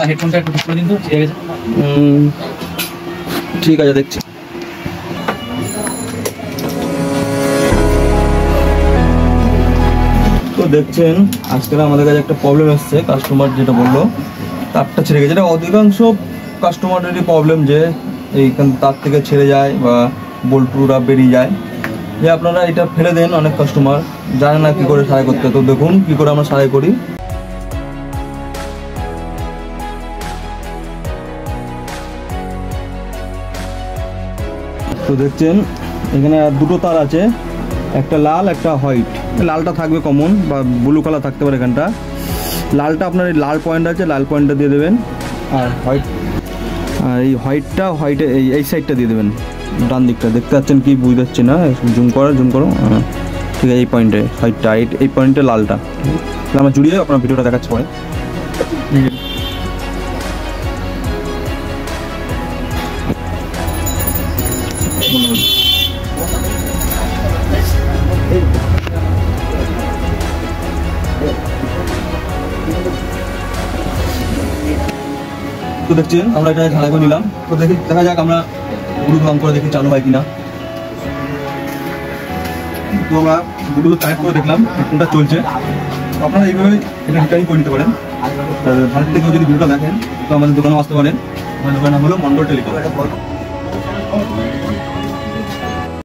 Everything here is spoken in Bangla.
হেডফোনটা একটু ঠিক করে দিন তো, ঠিক আছে। ঠিক আছে, দেখছি। তো দেখছেন আজকে আমাদের কাছে একটা প্রবলেম এসছে, কাস্টমার যেটা বললো তারটা ছেড়ে গেছে। এটা অধিকাংশ কাস্টমারেরই প্রবলেম যে এইখান তার থেকে ছেড়ে যায় বা বোল্টুরা বেরিয়ে যায়। যে আপনারা এটা ফেলে দেন, অনেক কাস্টমার জানে না কী করে সারাই করতে। তো দেখুন কী করে আমরা সারাই করি। তো দেখছেন এখানে দুটো তার আছে, একটা লাল একটা হোয়াইট। লালটা থাকবে কমন বা ব্লু কালার থাকতে পারে এখানটা। লালটা আপনার এই লাল পয়েন্ট আছে, লাল পয়েন্টটা দিয়ে দেবেন। আর এই হোয়াইটটা এই সাইডটা দিয়ে দেবেন, ডান দিকটা। দেখতে পাচ্ছেন কি বুঝতে পারছি না, জুম করো। ঠিক আছে, এই পয়েন্টে হোয়াইটটা, এই পয়েন্টে লালটা আমরা জুড়িয়ে আপনার ভিডিওটা দেখাচ্ছি পরে। তো দেখছেন আমরা এটা ঝালাই করে নিলাম। তো দেখা যাক আমরা ব্লুটুথ অন করে দেখি চালু হয় কিনা। তো আমরা ব্লুটুথ কানেক্ট করে দেখলাম হেডফোনটা চলছে। আপনারা এইভাবে এটা রিটার্নিং করে নিতে পারেন। ভারত থেকে যদি ভিডিওটা দেখেন তো আমাদের দোকানে আসতে পারেন। আমাদের দোকানের নাম হলো মন্ডল টেলিকম।